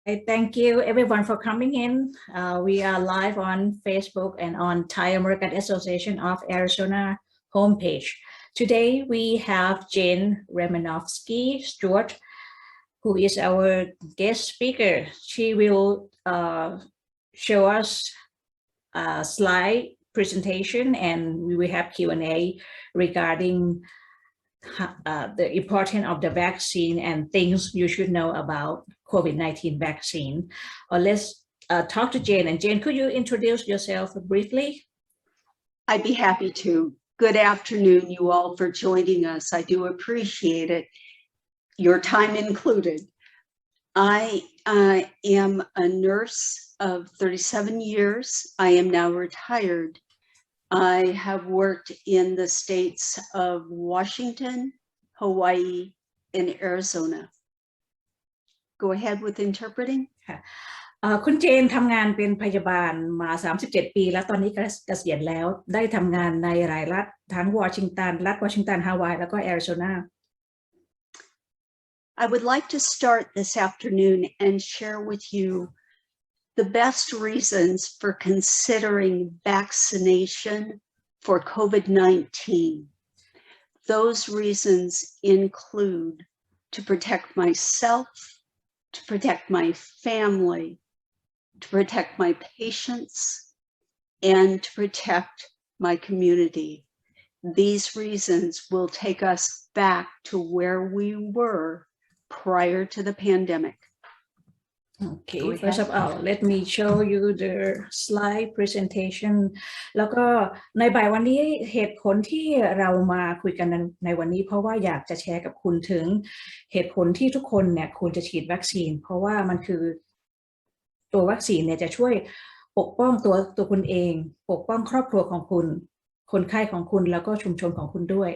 Thank you everyone for coming in. We are live on Facebook and on Thai American Association of Arizona homepage. Today we have Jane Romenofsdy Stewart, who is our guest speaker. She will show us a slide presentation and we will have Q&A regarding the importance of the vaccine and things you should know about COVID-19 vaccine. Let's talk to Jane. And Jane, could you introduce yourself briefly? I'd be happy to. Good afternoon, you all, for joining us. I do appreciate it, your time included. I am a nurse of 37 years. I am now retired. I have worked in the states of Washington, Hawaii, and Arizona. Go ahead with interpreting. คุณเจนทำงานเป็นพยาบาลมา37ปีแล้วตอนนี้เกษียณแล้วได้ทำงานในหลายรัฐทั้งวอชิงตันรัฐวอชิงตันฮาวายแล้วก็แอริโซนา I would like to start this afternoon and share with you the best reasons for considering vaccination for COVID-19. Those reasons include to protect myself, to protect my family, to protect my patients, and to protect my community. These reasons will take us back to where we were prior to the pandemic. Okay, first of all, let me show you the slide presentation. แล้วก็ในบ่ายวันนี้เหตุผลที่เรามาคุยกันในวันนี้เพราะว่าอยากจะแชร์กับคุณถึงเหตุผลที่ทุกคนเนี่ยควรจะฉีดวัคซีนเพราะว่ามันคือตัววัคซีนเนี่ยจะช่วยปกป้องตัวคุณเองปกป้องครอบครัวของคุณคนไข้ของคุณแล้วก็ชุมชนของคุณด้วย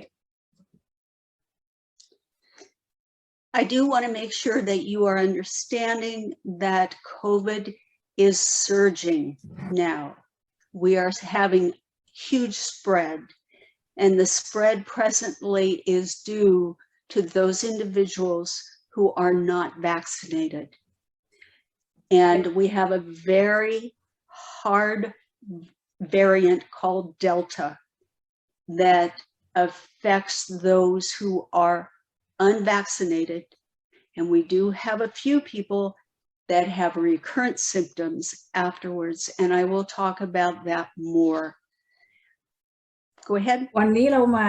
I do want to make sure that you are understanding that COVID is surging now. We are having huge spread, and the spread presently is due to those individuals who are not vaccinated. And we have a very hard variant called Delta that affects those who are unvaccinated, and we do have a few people that have recurrent symptoms afterwards, and I will talk about that more. Go ahead. วันนี้เรามา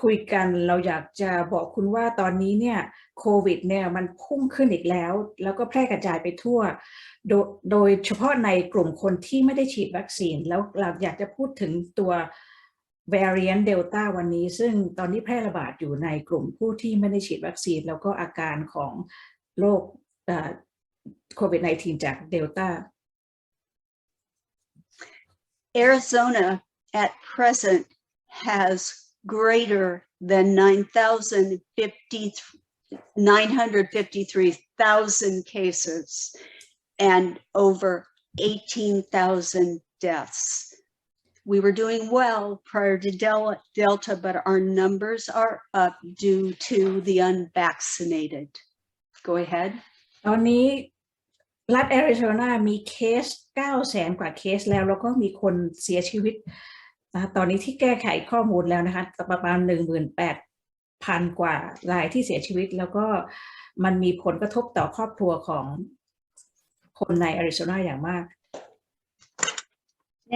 คุยกันเราอยากจะบอกคุณว่าตอนนี้เนี่ยโควิดเนี่ยมันพุ่งขึ้นอีกแล้วก็แพร่กระจายไปทั่วโดยเฉพาะในกลุ่มคนที่ไม่ได้ฉีดวัคซีนแล้วเราอยากจะพูดถึงตัว variant Delta วันนี้ซึ่งตอนนี้แพร่ระบาดอยู่ในกลุ่มผู้ที่ไม่ได้ฉีดวัคซีนแล้วก็อาการของโรคCOVID-19 จาก Delta Arizona at present has greater than 953,000 cases and over 18,000 deaths. We were doing well prior to Delta, but our numbers are up due to the unvaccinated. Go ahead. ตอนนี้รัฐแอริโซนามีเคส 900,000 กว่าเคสแล้วก็มีคนเสียชีวิตตอนนี้ที่แก้ไขข้อมูลแล้วนะคะประมาณ 18,000 กว่ารายที่เสียชีวิตแล้วก็มันมีผลกระทบต่อครอบครัวของคนในแอริโซนาอย่างมาก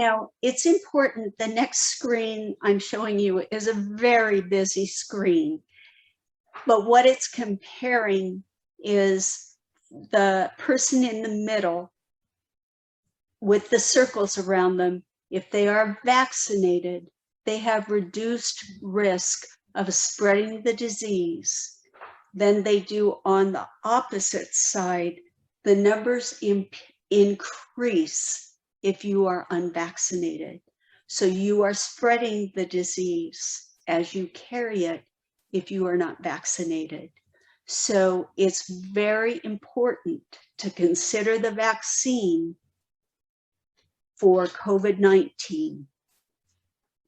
Now, it's important, the next screen I'm showing you is a very busy screen, but what it's comparing is the person in the middle with the circles around them. If they are vaccinated, they have reduced risk of spreading the disease than they do on the opposite side. The numbers increase if you are unvaccinated. So you are spreading the disease as you carry it if you are not vaccinated. So it's very important to consider the vaccine for COVID-19.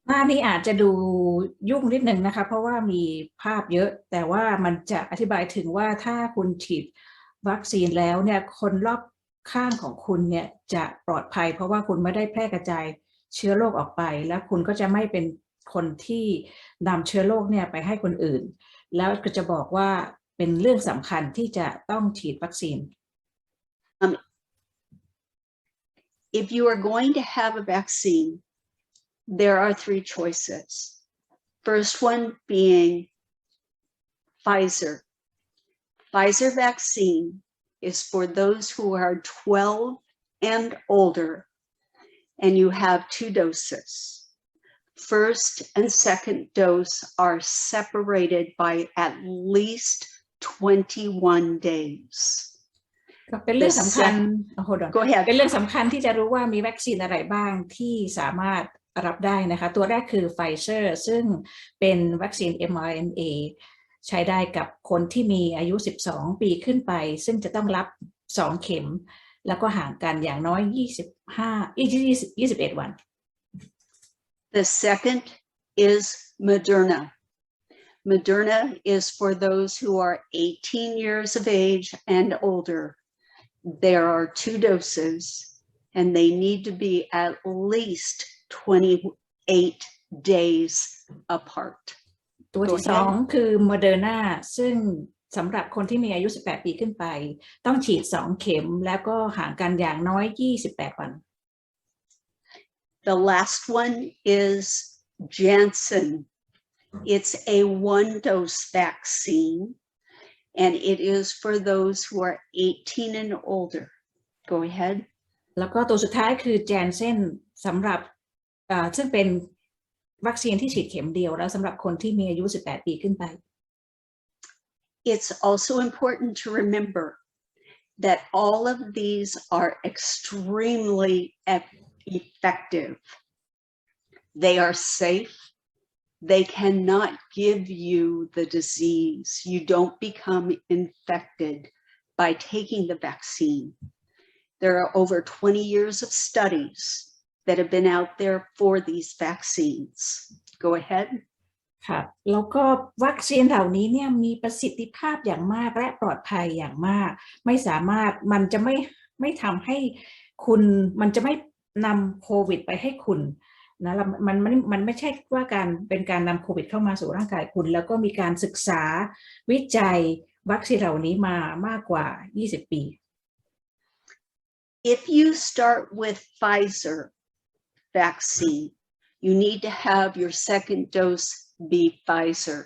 หน้านี้อาจจะดูยุ่งนิดนึงนะคะเพราะว่ามีภาพเยอะแต่ว่ามันจะอธิบายถึงว่าถ้าคุณฉีด วัคซีนแล้วเนี่ยคนรอบข้างของคุณเนี่ยจะปลอดภัยเพราะว่าคุณไม่ได้แพร่กระจายเชื้อโรคออกไปและคุณก็จะไม่เป็นคนที่นำเชื้อโรคเนี่ยไปให้คนอื่นแล้วก็จะบอกว่าเป็นเรื่องสำคัญที่จะต้องฉีดวัคซีนIf you are going to have a vaccine, there are three choices. First one being Pfizer. Pfizer vaccine is for those who are 12 and older, and you have 2 doses. First and second dose are separated by at least 21 days. เป็นเรื่องสำคัญ Go ahead. เป็นเรื่องสำคัญที่จะรู้ว่ามีวัคซีนอะไรบ้างที่สามารถรับได้นะคะตัวแรกคือ Pfizer ซึ่งเป็นวัคซีน mRNA ใช้ได้กับคนที่มีอายุ12ปีขึ้นไปซึ่งจะต้องรับ2เข็มแล้วก็ห่างกันอย่างน้อย21 วัน The second is Moderna. Moderna is for those who are 18 years of age and older. There are 2 doses, and they need to be at least 28 days apart. ตัวที่2คือ Moderna ซึ่งสำหรับคนที่มีอายุ18ปีขึ้นไปต้องฉีด2เข็มแล้วก็ห่างกันอย่างน้อย28 วัน The last one is Janssen. It's a 1-dose vaccine, and it is for those who are 18 and older. Go ahead. แล้วก็ตัวสุดท้ายคือ Janssen สำหรับซึ่งเป็นวัคซีนที่ฉีดเข็มเดียวแล้วสำหรับคนที่มีอายุ18ปีขึ้นไป It's also important to remember that all of these are extremely effective. They are safe. They cannot give you the disease. You don't become infected by taking the vaccine. There are over 20 years of studies that have been out there for these vaccines. Go ahead. ค่ะแล้วก็วัคซีนเหล่านี้เนี่ยมีประสิทธิภาพอย่างมากและปลอดภัยอย่างมากไม่สามารถมันจะไม่ทำให้คุณมันจะไม่นำโควิดไปให้คุณนะมันไม่ใช่ว่าเป็นการนำโควิดเข้ามาสู่ร่างกายคุณแล้วก็มีการศึกษาวิจัยวัคซีนเหล่านี้มามากกว่า20 ปี If you start with Pfizer vaccine, you need to have your second dose be Pfizer.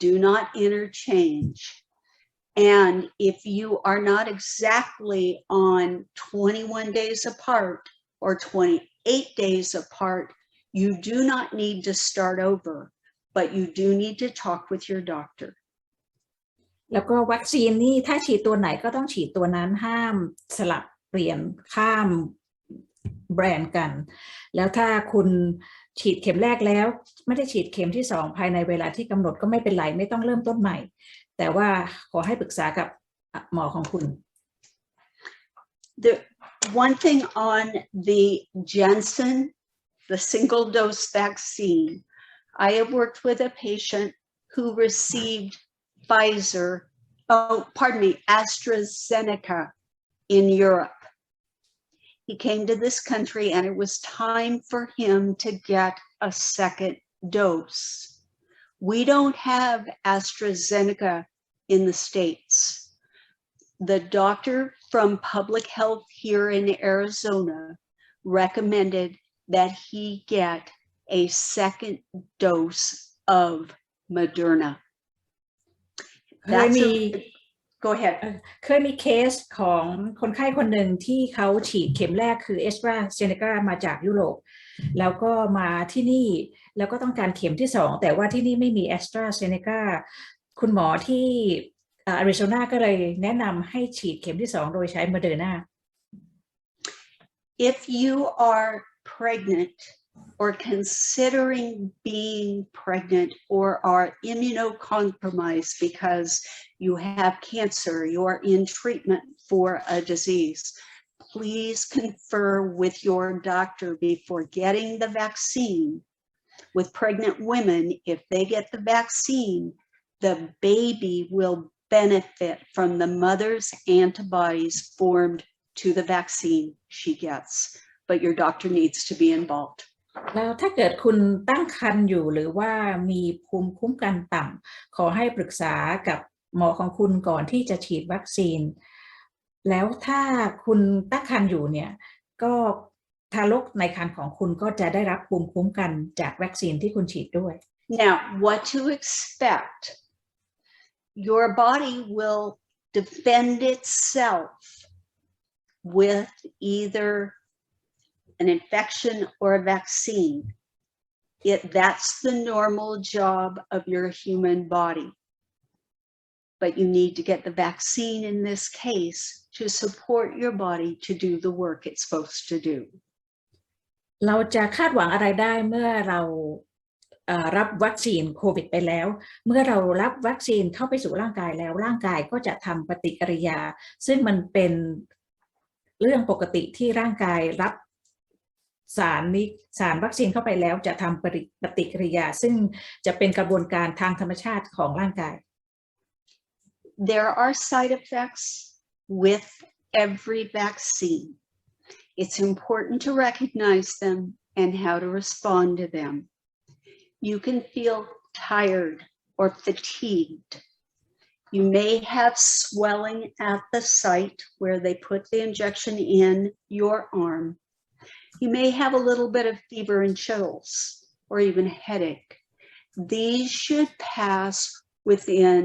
Do not interchange. And if you are not exactly on 21 days apart or 28 days apart, you do not need to start over, but you do need to talk with your doctor. แล้วก็วัคซีนนี่ถ้าฉีดตัวไหนก็ต้องฉีดตัวนั้นห้ามสลับเปลี่ยนข้ามแบรนด์กันแล้วถ้าคุณฉีดเข็มแรกแล้วไม่ได้ฉีดเข็มที่2ภายในเวลาที่กำหนดก็ไม่เป็นไรไม่ต้องเริ่มต้นใหม่แต่ว่าขอให้ปรึกษากับหมอของคุณ The one thing on the Janssen, the single dose vaccine, I have worked with a patient who received AstraZeneca in Europe. He came to this country and it was time for him to get a second dose. We don't have AstraZeneca in the States. The doctor from public health here in Arizona recommended that he get a second dose of Moderna. Go ahead. เคยมีเคสของคนไข้คนหนึ่งที่เขาฉีดเข็มแรกคือ AstraZeneca มาจากยุโรปแล้วก็มาที่นี่แล้วก็ต้องการเข็มที่2แต่ว่าที่นี่ไม่มี AstraZeneca คุณหมอที่อาริโซนาก็เลยแนะนำให้ฉีดเข็มที่2โดยใช้ Moderna. If you are pregnant or considering being pregnant or are immunocompromised because you have cancer, you are in treatment for a disease, please confer with your doctor before getting the vaccine. With pregnant women, if they get the vaccine, the baby will benefit from the mother's antibodies formed to the vaccine she gets, but your doctor needs to be involved. แล้วถ้าเกิดคุณตั้งครรภ์อยู่หรือว่ามีภูมิคุ้มกันต่ำขอให้ปรึกษากับหมอของคุณก่อนที่จะฉีดวัคซีนแล้วถ้าคุณตั้งครรภ์อยู่เนี่ยก็ทารกในครรภ์ของคุณก็จะได้รับภูมิคุ้มกันจากวัคซีนที่คุณฉีดด้วย Now, what to expect? Your body will defend itself with either an infection or a vaccine. That's the normal job of your human body. But you need to get the vaccine in this case to support your body to do the work it's supposed to do. เราจะคาดหวังอะไรได้เมื่อเรารับวัคซีนโควิดไปแล้วเมื่อเรารับวัคซีนเข้าไปสู่ร่างกายแล้วร่างกายก็จะทำปฏิกิริยาซึ่งมันเป็นเรื่องปกติที่ร่างกายรับสารวัคซีนเข้าไปแล้วจะทำปฏิกิริยาซึ่งจะเป็นกระบวนการทางธรรมชาติของร่างกาย There are side effects with every vaccine. It's important to recognize them and how to respond to them. You can feel tired or fatigued. You may have swelling at the site where they put the injection in your arm. You may have a little bit of fever and chills or even headache. These should pass within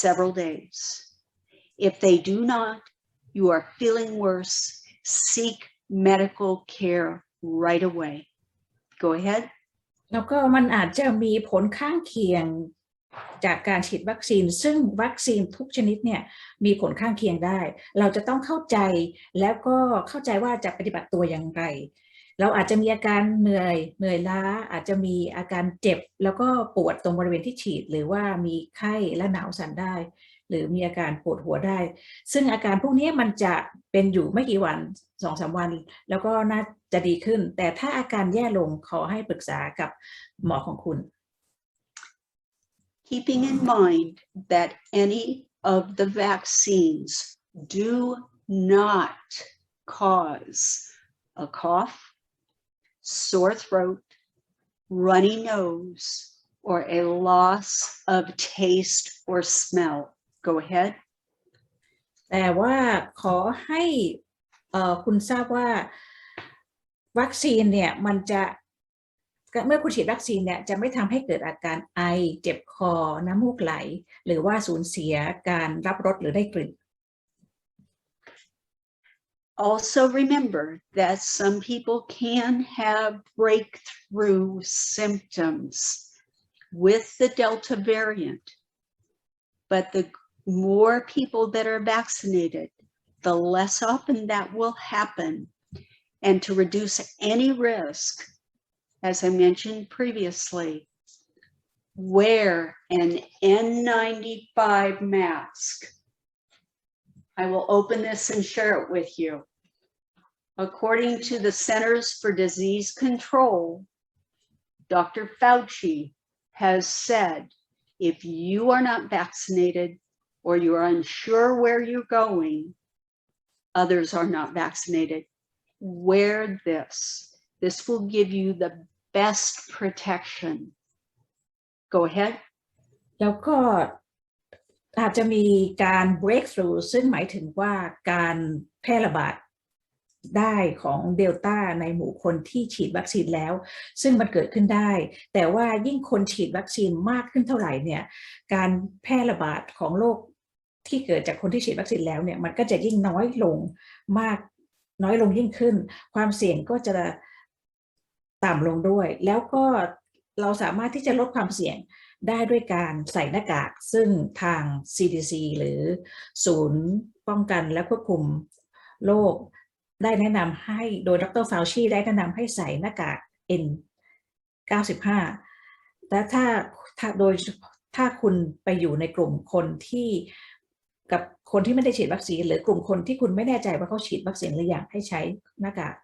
several days. If they do not, you are feeling worse, seek medical care right away. Go ahead. แล้วก็มันอาจจะมีผลข้างเคียงจากการฉีดวัคซีนซึ่งวัคซีนทุกชนิดเนี่ยมีผลข้างเคียงได้เราจะต้องเข้าใจแล้วก็เข้าใจว่าจะปฏิบัติตัวอย่างไรเราอาจจะมีอาการเหนื่อยล้าอาจจะมีอาการเจ็บแล้วก็ปวดตรงบริเวณที่ฉีดหรือว่ามีไข้และหนาวสั่นได้หรือมีอาการปวดหัวได้ซึ่งอาการพวกนี้มันจะเป็นอยู่ไม่กี่วัน 2-3 วันแล้วก็น่าจะดีขึ้นแต่ถ้าอาการแย่ลงขอให้ปรึกษากับหมอของคุณ Keeping in mind that any of the vaccines do not cause a cough, sore throat, runny nose, or a loss of taste or smell. Go ahead. แต่ว่าขอให้คุณทราบว่าวัคซีนเนี่ยมันจะเมื่อคุณฉีดวัคซีนเนี่ยจะไม่ทำให้เกิดอาการไอเจ็บคอน้ำมูกไหลหรือว่าสูญเสียการรับรสหรือได้กลิ่น Also remember that some people can have breakthrough symptoms with the Delta variant, but the more people that are vaccinated, the less often that will happen. And to reduce any risk, as I mentioned previously, wear an N95 mask. I will open this and share it with you. According to the Centers for Disease Control, Dr. Fauci has said, if you are not vaccinated or you are unsure where you're going, others are not vaccinated, wear this. This will give you the best protection. Go ahead. แล้วก็อาจจะมีการ breakthrough ซึ่งหมายถึงว่าการแพร่ระบาดได้ของเดลต้าในหมู่คนที่ฉีดวัคซีนแล้วซึ่งมันเกิดขึ้นได้แต่ว่ายิ่งคนฉีดวัคซีนมากขึ้นเท่าไหร่เนี่ยการแพร่ระบาดของโรคที่เกิดจากคนที่ฉีดวัคซีนแล้วเนี่ยมันก็จะยิ่งน้อยลงยิ่งขึ้นความเสี่ยงก็จะต่ำลงด้วยแล้วก็เราสามารถที่จะลดความเสี่ยงได้ด้วยการใส่หน้ากากซึ่งทาง CDC หรือศูนย์ป้องกันและควบคุมโรคได้แนะนำให้โดยดร. ฟาวชีได้แนะนำให้ใส่หน้ากาก N95 และถ้าคุณไปอยู่ในกลุ่มคนที่กับคนที่ไม่ได้ฉีดวัคซีนหรือกลุ่มคนที่คุณไม่แน่ใจว่าเขาฉีดวัคซีนหรือยังให้ใช้หน้ากาก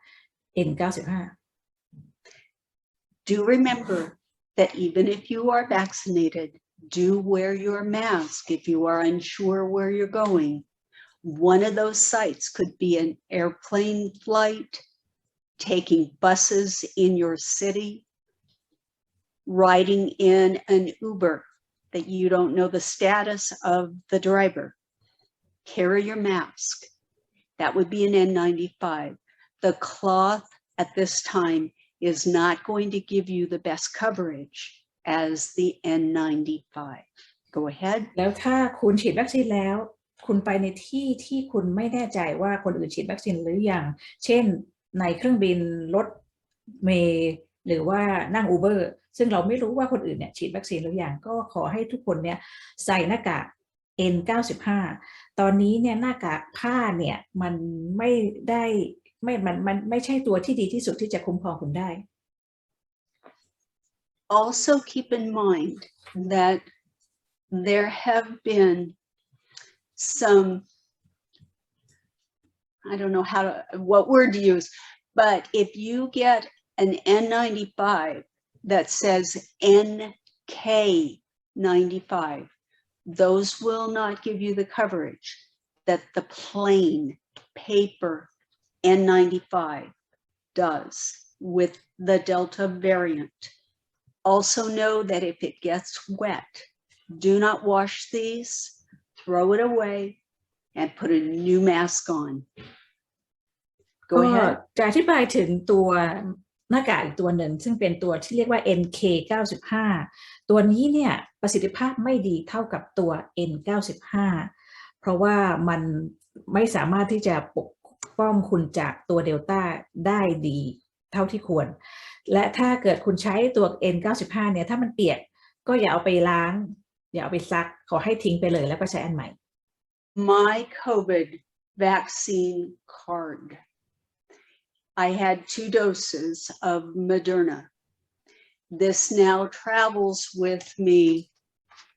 N95 Do remember that even if you are vaccinated, do wear your mask if you are unsure where you're going. One of those sites could be an airplane flight, taking buses in your city, riding in an Uber that you don't know the status of the driver. Carry your mask. That would be an N95. The cloth at this time is not going to give you the best coverage as the N95. Go ahead. แล้วถ้าคุณฉีดวัคซีนแล้วคุณไปในที่ที่คุณไม่แน่ใจว่าคนอื่นฉีดวัคซีนหรือยังเช่นในเครื่องบินรถเมล์หรือว่านั่ง Uber ซึ่งเราไม่รู้ว่าคนอื่นเนี่ยฉีดวัคซีนหรือยังก็ขอให้ทุกคนเนี่ยใส่หน้ากาก N95 ตอนนี้เนี่ยหน้ากากผ้าเนี่ยมันไม่ได้มันไม่ใช่ตัวที่ดีที่สุดที่จะคุ้มครองคุณได้ Also keep in mind that there have been some, I don't know what word to use, but if you get an N95 that says NK95, those will not give you the coverage that the plain paper N95 does with the Delta variant. Also know that if it gets wet, do not wash these, throw it away, and put a new mask on. Go ahead. จะอธิบายถึงตัวหน้ากากอีกตัวหนึ่งซึ่งเป็นตัวที่เรียกว่า NK95 ตัวนี้เนี่ยประสิทธิภาพไม่ดีเท่ากับตัว N95 เพราะว่ามันไม่สามารถที่จะปกป้องคุณจากตัวเดลต้าได้ดีเท่าที่ควรและถ้าเกิดคุณใช้ตัว N95 เนี่ยถ้ามันเปียกก็อย่าเอาไปล้างอย่าเอาไปซักขอให้ทิ้งไปเลยแล้วก็ใช้อันใหม่ My COVID vaccine card. I had 2 doses of Moderna. This now travels with me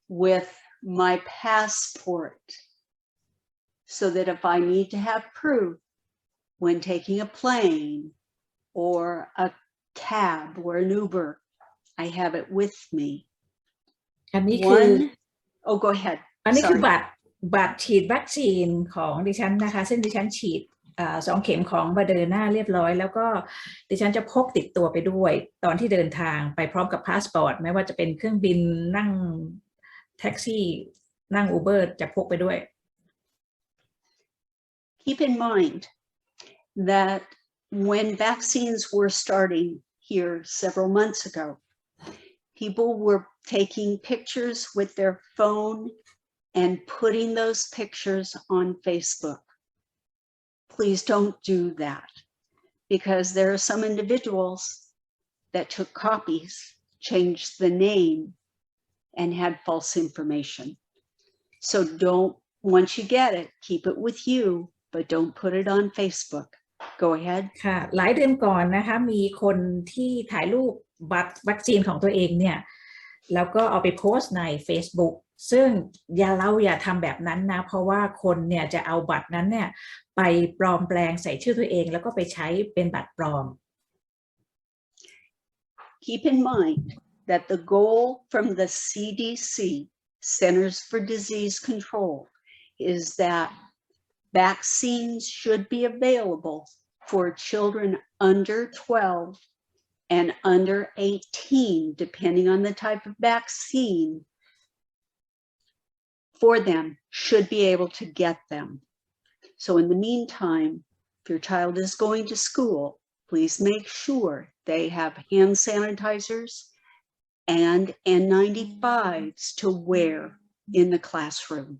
with my passport so that if I need to have proof when taking a plane or a cab or an Uber, I have it with me. อันนี้คือ Oh, go ahead. อันนี้คือ Sorry. บัตรฉีดวัคซีนของดิฉันนะคะซึ่งดิฉันฉีด2 เข็มของ Moderna เรียบร้อยแล้วก็ดิฉันจะพกติดตัวไปด้วยตอนที่เดินทางไปพร้อมกับพาสปอร์ตไม่ว่าจะเป็นเครื่องบินนั่งแท็กซี่นั่ง Uber จะพกไปด้วย Keep in mind that when vaccines were starting here several months ago, people were taking pictures with their phone and putting those pictures on Facebook. Please don't do that because there are some individuals that took copies, changed the name, and had false information. So once you get it, keep it with you, but don't put it on Facebook. Go ahead. ค่ะหลายเดือนก่อนนะคะมีคนที่ถ่ายรูปบัตรวัคซีนของตัวเองเนี่ยแล้วก็เอาไปโพสต์ใน Facebook ซึ่งอย่าทำแบบนั้นนะเพราะว่าคนเนี่ยจะเอาบัตรนั้นเนี่ยไปปลอมแปลงใส่ชื่อตัวเองแล้วก็ไปใช้เป็นบัตรปลอม Keep in mind that the goal from the CDC, Centers for Disease Control, is that vaccines should be available for children under 12 and under 18, depending on the type of vaccine, for them should be able to get them. So in the meantime, if your child is going to school, please make sure they have hand sanitizers and N95s to wear in the classroom.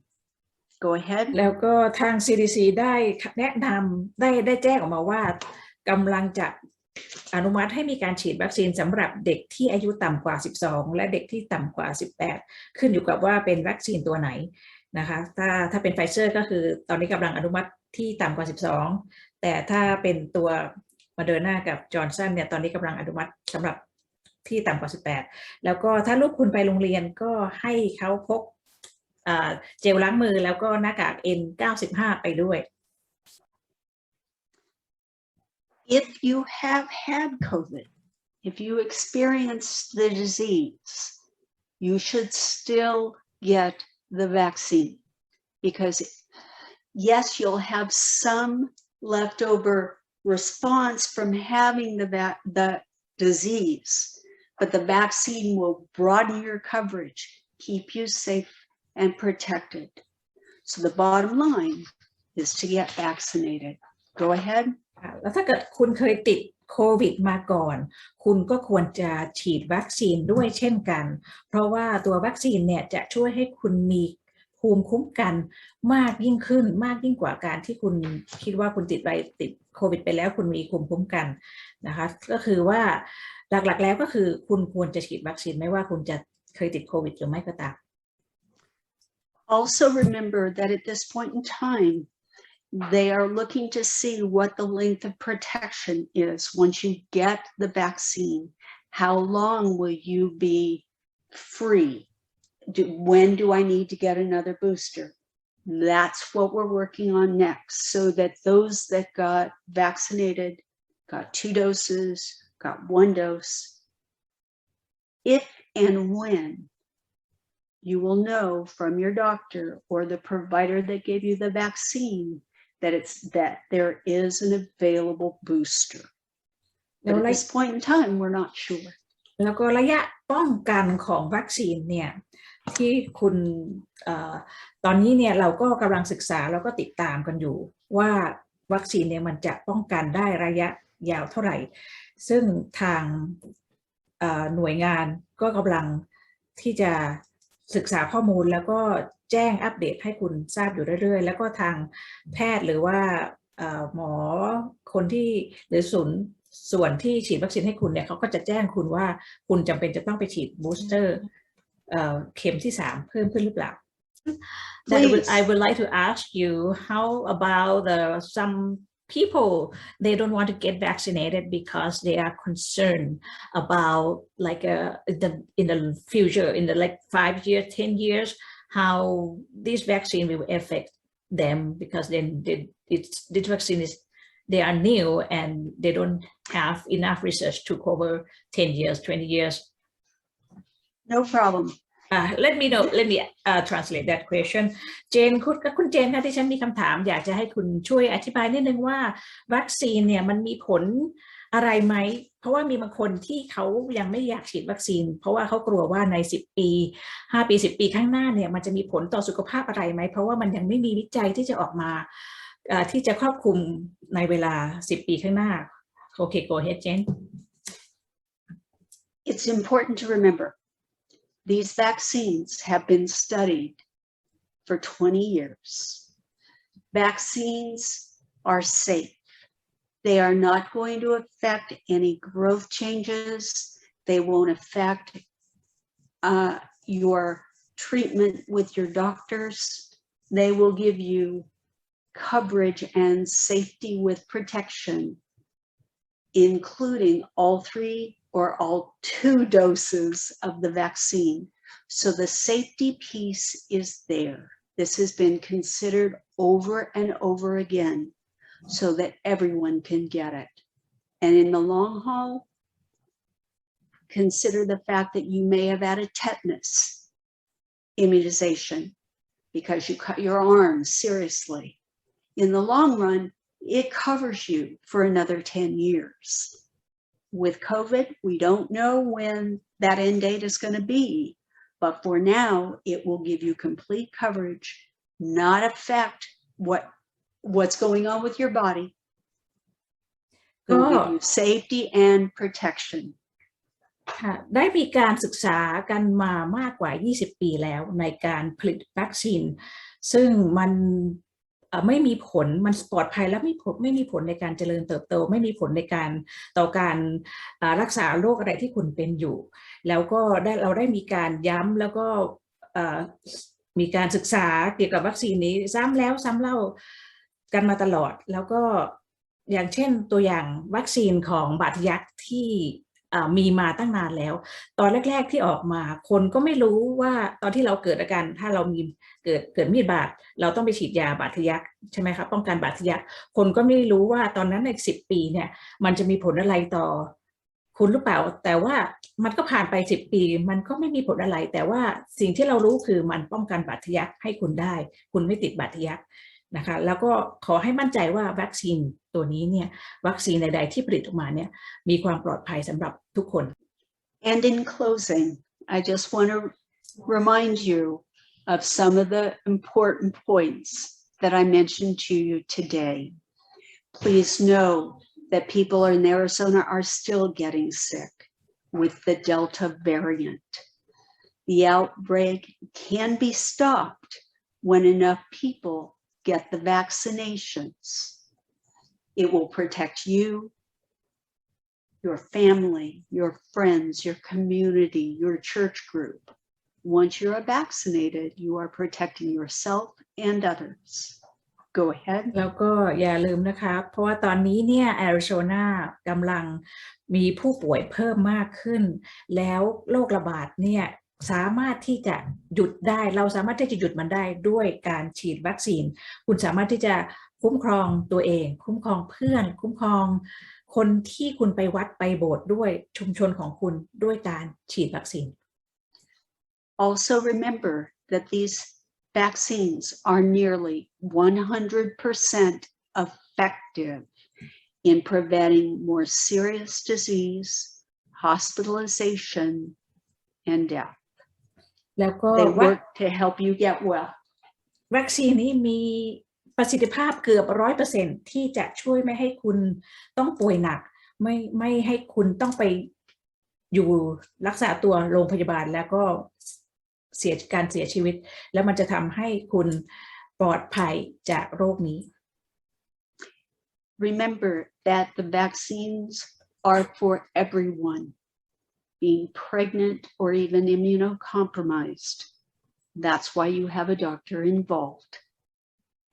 Go ahead. แล้วก็ทาง CDC ได้แนะนำได้แจ้งออกมาว่ากำลังจะอนุมัติให้มีการฉีดวัคซีนสำหรับเด็กที่อายุต่ำกว่า12และเด็กที่ต่ำกว่า18ขึ้นอยู่กับว่าเป็นวัคซีนตัวไหนนะคะถ้าเป็นไฟเซอร์ก็คือตอนนี้กำลังอนุมัติที่ต่ำกว่า12แต่ถ้าเป็นตัว Moderna กับ Johnson เนี่ยตอนนี้กำลังอนุมัติสำหรับที่ต่ำกว่า18แล้วก็ถ้าลูกคุณไปโรงเรียนก็ให้เขาพกเจลล้างมือแล้วก็หน้ากาก N95 ไปด้วย If you have had COVID, if you experienced the disease, you should still get the vaccine because yes, you'll have some leftover response from having the disease, but the vaccine will broaden your coverage, keep you safe and protected. So the bottom line is to get vaccinated. Go ahead. แล้วถ้าเกิดคุณเคยติดโควิดมาก่อนคุณก็ควรจะฉีดวัคซีนด้วยเช่นกันเพราะว่าตัววัคซีนเนี่ยจะช่วยให้คุณมีภูมิคุ้มกันมากยิ่งขึ้นมากยิ่งกว่าการที่คุณคิดว่าคุณติดโควิดไปแล้วคุณมีภูมิคุ้มกันนะคะก็คือว่าหลักๆแล้วก็คือคุณควรจะฉีดวัคซีนไม่ว่าคุณจะเคยติดโควิดหรือไม่ก็ตาม Also remember that at this point in time they are looking to see what the length of protection is once you get the vaccine. How long will you be free? When do I need to get another booster? That's what we're working on next, so that those that got vaccinated, got 2 doses, got 1 dose, if and when you will know from your doctor or the provider that gave you the vaccine that there is an available booster. But at this point in time, we're not sure. แล้วก็ระยะป้องกันของวัคซีนเนี่ยที่คุณตอนนี้เนี่ยเราก็กำลังศึกษาแล้วก็ติดตามกันอยู่ว่าวัคซีนเนี่ยมันจะป้องกันได้ระยะยาวเท่าไหร่ซึ่งทางหน่วยงานก็กำลังที่จะศึกษาข้อมูลแล้วก็แจ้งอัปเดตให้คุณทราบอยู่เรื่อยๆแล้วก็ทางแพทย์หรือว่าหมอคนที่หรือส่วนที่ฉีดวัคซีนให้คุณเนี่ยเขาก็จะแจ้งคุณว่าคุณจำเป็นจะต้องไปฉีดบูสเตอร์เข็มที่3เพิ่มขึ้นหรือเปล่า I would like to ask you how about some people they don't want to get vaccinated because they are concerned about like in the future in the like 5 years 10 years how this vaccine will affect them because then this vaccine is they are new and they don't have enough research to cover 10 years 20 years. No problem. Let me translate that question. คุณเจนค่ะที่ฉันมีคำถามอยากจะให้คุณช่วยอธิบายนิดนึงว่าวัคซีนเนี่ยมันมีผลอะไรไหมเพราะว่ามีบางคนที่เขายังไม่อยากฉีดวัคซีนเพราะว่าเขากลัวว่าใน10 ปี5 ปี10 ปีข้างหน้าเนี่ยมันจะมีผลต่อสุขภาพอะไรไหมเพราะว่ามันยังไม่มีวิจัยที่จะออกมาที่จะครอบคลุมในเวลา10 ปีข้างหน้าโอเค go ahead Jen. It's important to remember these vaccines have been studied for 20 years. Vaccines are safe. They are not going to affect any growth changes. They won't affect your treatment with your doctors. They will give you coverage and safety with protection, including all 3 or all 2 doses of the vaccine. So the safety piece is there. This has been considered over and over again so that everyone can get it. And in the long haul, consider the fact that you may have had a tetanus immunization because you cut your arm seriously. In the long run, it covers you for another 10 years. With COVID, we don't know when that end date is going to be, but for now, it will give you complete coverage, not affect what's going on with your body. It will give you safety and protection. ได้มีการศึกษากันมามากกว่า20 ปีแล้วในการผลิตวัคซีนซึ่งมันไม่มีผลมันปลอดภัยและไม่มีผลในการเจริญเติบโตไม่มีผลในการต่อการรักษาโรคอะไรที่คุณเป็นอยู่แล้วก็เราได้มีการย้ำแล้วก็มีการศึกษาเกี่ยวกับวัคซีนนี้ซ้ำแล้วซ้ำเล่ากันมาตลอดแล้วก็อย่างเช่นตัวอย่างวัคซีนของบาดทะยักที่มีมาตั้งนานแล้วตอนแรกๆที่ออกมาคนก็ไม่รู้ว่าตอนที่เราเกิดอาการถ้าเรามีเกิดมีดบาดเราต้องไปฉีดยาบาดทะยักใช่ไหมครับป้องกันบาดทะยักคนก็ไม่รู้ว่าตอนนั้นใน10 ปีเนี่ยมันจะมีผลอะไรต่อ คุณหรือเปล่าแต่ว่ามันก็ผ่านไป10 ปีมันก็ไม่มีผลอะไรแต่ว่าสิ่งที่เรารู้คือมันป้องกันบาดทะยักให้คุณได้คุณไม่ติดบาดทะยักนะคะแล้วก็ขอให้มั่นใจว่าวัคซีนตัวนี้เนี่ยวัคซีนใดๆที่ผลิตออกมาเนี่ยมีความปลอดภัยสำหรับทุกคน And in closing, I just want to remind you of some of the important points that I mentioned to you today. Please know that people in Arizona are still getting sick with the Delta variant. The outbreak can be stopped when enough people get the vaccinations. It will protect you, your family, your friends, your community, your church group. Once you're vaccinated, you are protecting yourself and others. Go ahead. แล้วก็อย่าลืมนะคะเพราะว่าตอนนี้เนี่ยแอริโซนากำลังมีผู้ป่วยเพิ่มมากขึ้นแล้วโรคระบาดเนี่ยสามารถที่จะหยุดได้เราสามารถที่จะหยุดมันได้ด้วยการฉีดวัคซีนคุณสามารถที่จะคุ้มครองตัวเองคุ้มครองเพื่อนคุ้มครองคนที่คุณไปวัดไปโบสถ์ด้วยชุมชนของคุณด้วยการฉีดวัคซีน Also remember that these vaccines are nearly 100% effective in preventing more serious disease, hospitalization, and death. แล้วก็ They work to help you get well. วัคซีนนี้มีประสิทธิภาพเกือบ 100% ที่จะช่วยไม่ให้คุณต้องป่วยหนักไม่ให้คุณต้องไปอยู่รักษาตัวโรงพยาบาลแล้วก็การเสียชีวิตแล้วมันจะทำให้คุณปลอดภัยจากโรคนี้ Remember that the vaccines are for everyone, being pregnant or even immunocompromised. That's why you have a doctor involved.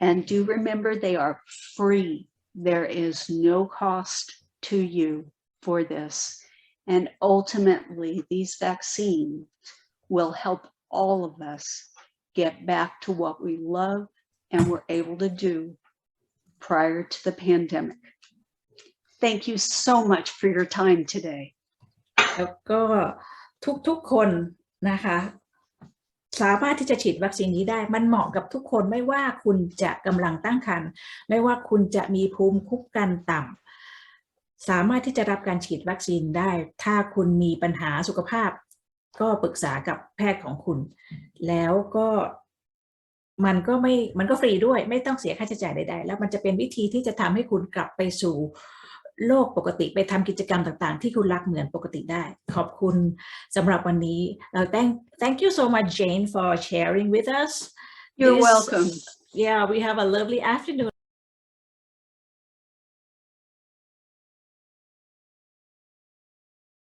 And do remember they are free. There is no cost to you for this. And ultimately, these vaccines will help all of us get back to what we love and were able to do prior to the pandemic. Thank you so much for your time today. แล้วก็ทุกคนนะคะสามารถที่จะฉีดวัคซีนนี้ได้มันเหมาะกับทุกคนไม่ว่าคุณจะกำลังตั้งครรภ์ไม่ว่าคุณจะมีภูมิคุ้มกันต่ำสามารถที่จะรับการฉีดวัคซีนได้ถ้าคุณมีปัญหาสุขภาพก็ปรึกษากับแพทย์ของคุณแล้วก็มันก็ฟรีด้วยไม่ต้องเสียค่าใช้จ่ายใดๆแล้วมันจะเป็นวิธีที่จะทำให้คุณกลับไปสู่โลกปกติไปทำกิจกรรมต่างๆที่คุณรักเหมือนปกติได้ขอบคุณสำหรับวันนี้เรา thank you so much Jane for sharing with us. You're welcome. Yeah, we have a lovely afternoon.